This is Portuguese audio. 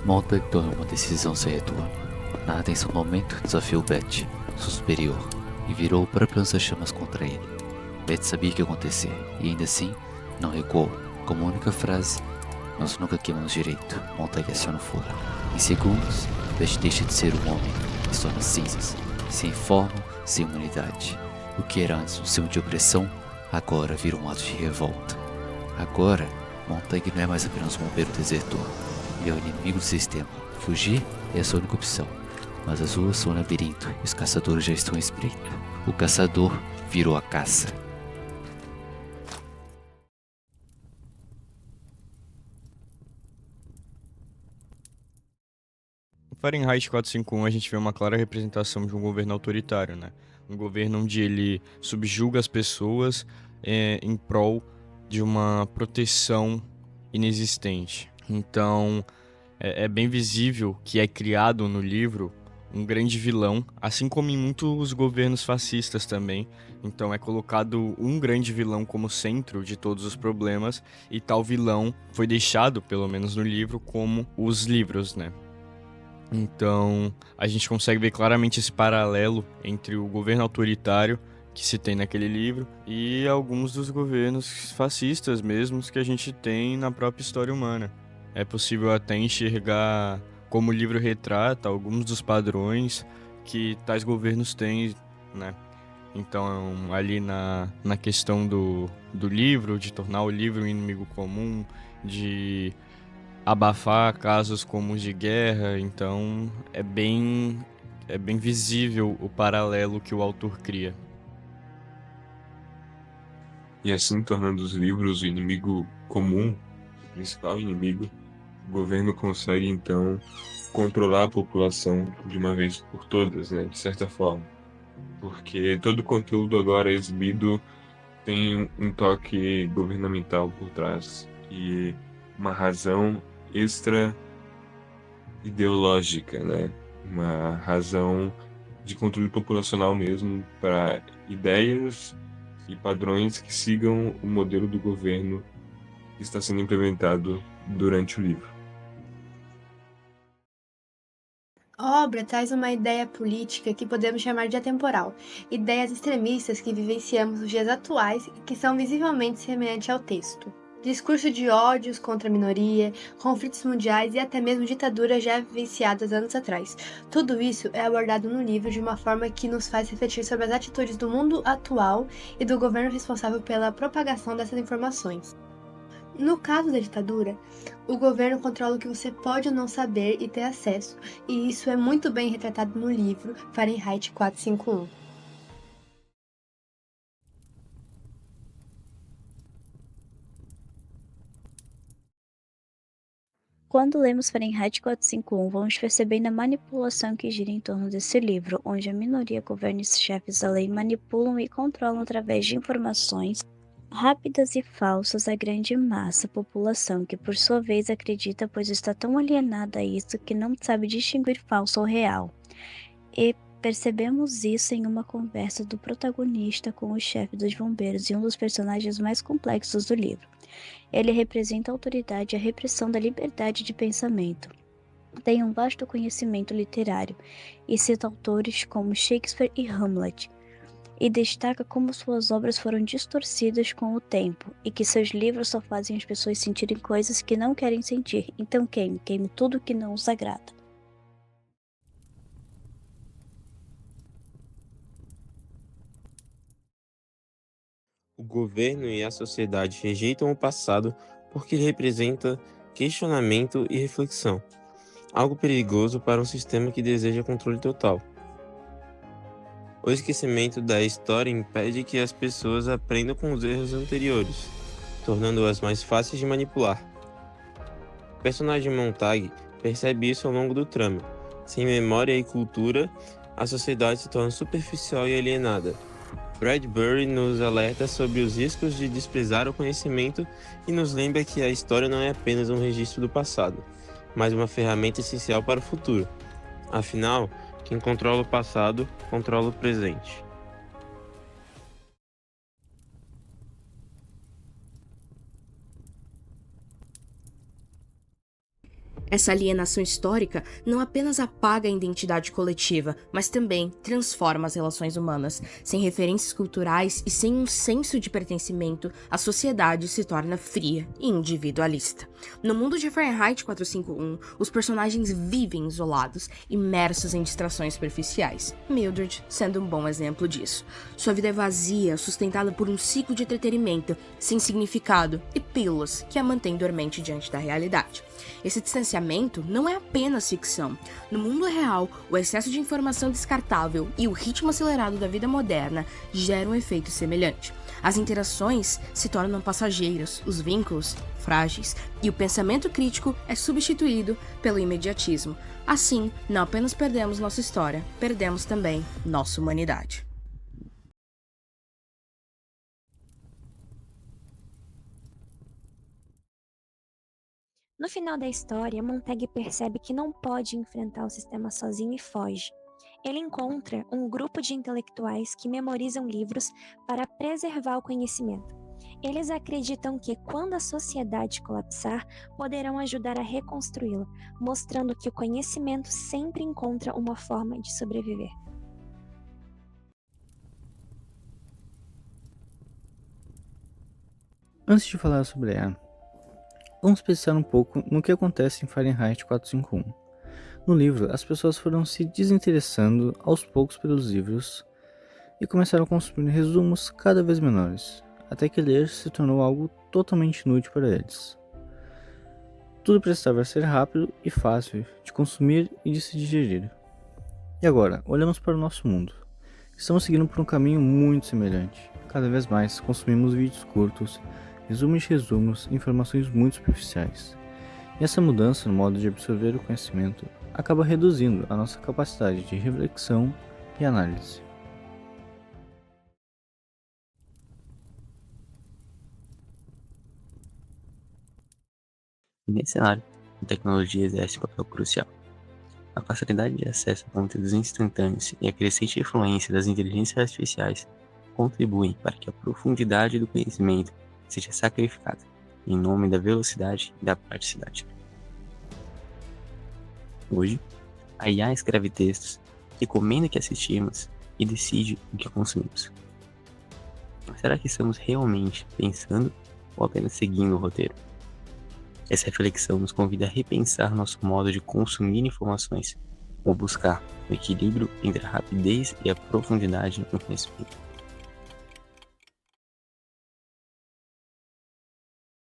Montag tomou uma decisão sem retorno. Nada em seu momento desafiou Beth, sua superior, e virou para lança-chamas contra ele. Beth sabia o que ia acontecer, e ainda assim, não recuou. Como única frase, nós nunca queimamos direito. Montag aciona o fogo. Em segundos, Beth deixa de ser um homem e se torna cinzas, sem forma, sem humanidade. O que era antes um símbolo de opressão, agora vira um ato de revolta. Agora, Montag não é mais apenas um bombeiro desertor. Ele é o inimigo do sistema. Fugir é a sua única opção. Mas as ruas são um labirinto e os caçadores já estão à espreita. O caçador virou a caça. No Fahrenheit 451 a gente vê uma clara representação de um governo autoritário, né? Um governo onde ele subjuga as pessoas em prol de uma proteção inexistente. Então, é bem visível que é criado no livro um grande vilão, assim como em muitos governos fascistas também. Então é colocado um grande vilão como centro de todos os problemas, e tal vilão foi deixado, pelo menos no livro, como os livros, né? Então a gente consegue ver claramente esse paralelo entre o governo autoritário que se tem naquele livro e alguns dos governos fascistas mesmos que a gente tem na própria história humana. É possível até enxergar como o livro retrata alguns dos padrões que tais governos têm, né? Então, ali na questão do livro, de tornar o livro um inimigo comum, de abafar casos como os de guerra, então é bem visível o paralelo que o autor cria. E assim tornando os livros o inimigo comum, o principal inimigo, o governo consegue então controlar a população de uma vez por todas, né, de certa forma. Porque todo o conteúdo agora exibido tem um toque governamental por trás e uma razão extra ideológica, né? Uma razão de controle populacional mesmo para ideias e padrões que sigam o modelo do governo que está sendo implementado durante o livro. A obra traz uma ideia política que podemos chamar de atemporal, ideias extremistas que vivenciamos nos dias atuais e que são visivelmente semelhantes ao texto. Discurso de ódios contra a minoria, conflitos mundiais e até mesmo ditaduras já vivenciadas anos atrás. Tudo isso é abordado no livro de uma forma que nos faz refletir sobre as atitudes do mundo atual e do governo responsável pela propagação dessas informações. No caso da ditadura, o governo controla o que você pode ou não saber e ter acesso, e isso é muito bem retratado no livro Fahrenheit 451. Quando lemos Fahrenheit 451, vamos percebendo a manipulação que gira em torno desse livro, onde a minoria governa e os chefes da lei manipulam e controlam através de informações rápidas e falsas a grande massa, população, que por sua vez acredita, pois está tão alienada a isso que não sabe distinguir falso ou real. E percebemos isso em uma conversa do protagonista com o chefe dos bombeiros e um dos personagens mais complexos do livro. Ele representa a autoridade e a repressão da liberdade de pensamento. Tem um vasto conhecimento literário e cita autores como Shakespeare e Hamlet, e destaca como suas obras foram distorcidas com o tempo e que seus livros só fazem as pessoas sentirem coisas que não querem sentir. Então queime tudo que não os agrada. O governo e a sociedade rejeitam o passado porque ele representa questionamento e reflexão, algo perigoso para um sistema que deseja controle total. O esquecimento da história impede que as pessoas aprendam com os erros anteriores, tornando-as mais fáceis de manipular. O personagem Montag percebe isso ao longo do trama. Sem memória e cultura, a sociedade se torna superficial e alienada. Bradbury nos alerta sobre os riscos de desprezar o conhecimento e nos lembra que a história não é apenas um registro do passado, mas uma ferramenta essencial para o futuro. Afinal, quem controla o passado, controla o presente. Essa alienação histórica não apenas apaga a identidade coletiva, mas também transforma as relações humanas. Sem referências culturais e sem um senso de pertencimento, a sociedade se torna fria e individualista. No mundo de Fahrenheit 451, os personagens vivem isolados, imersos em distrações superficiais. Mildred sendo um bom exemplo disso. Sua vida é vazia, sustentada por um ciclo de entretenimento, sem significado e pílulas que a mantém dormente diante da realidade. Esse distanciamento não é apenas ficção. No mundo real, o excesso de informação descartável e o ritmo acelerado da vida moderna geram um efeito semelhante. As interações se tornam passageiras, os vínculos frágeis e o pensamento crítico é substituído pelo imediatismo. Assim, não apenas perdemos nossa história, perdemos também nossa humanidade. No final da história, Montag percebe que não pode enfrentar o sistema sozinho e foge. Ele encontra um grupo de intelectuais que memorizam livros para preservar o conhecimento. Eles acreditam que, quando a sociedade colapsar, poderão ajudar a reconstruí-la, mostrando que o conhecimento sempre encontra uma forma de sobreviver. Antes de falar sobre ela, vamos pensar um pouco no que acontece em Fahrenheit 451. No livro, as pessoas foram se desinteressando aos poucos pelos livros e começaram a consumir resumos cada vez menores, até que ler se tornou algo totalmente inútil para eles. Tudo precisava ser rápido e fácil de consumir e de se digerir. E agora, olhamos para o nosso mundo. Estamos seguindo por um caminho muito semelhante. Cada vez mais consumimos vídeos curtos, resumos de resumos, informações muito superficiais. E essa mudança no modo de absorver o conhecimento acaba reduzindo a nossa capacidade de reflexão e análise. Nesse cenário, a tecnologia exerce um papel crucial. A facilidade de acesso a conteúdos instantâneos e a crescente influência das inteligências artificiais contribuem para que a profundidade do conhecimento seja sacrificada em nome da velocidade e da praticidade. Hoje, a IA escreve textos, recomenda que assistimos e decide o que consumimos. Será que estamos realmente pensando ou apenas seguindo o roteiro? Essa reflexão nos convida a repensar nosso modo de consumir informações ou buscar o equilíbrio entre a rapidez e a profundidade no conhecimento.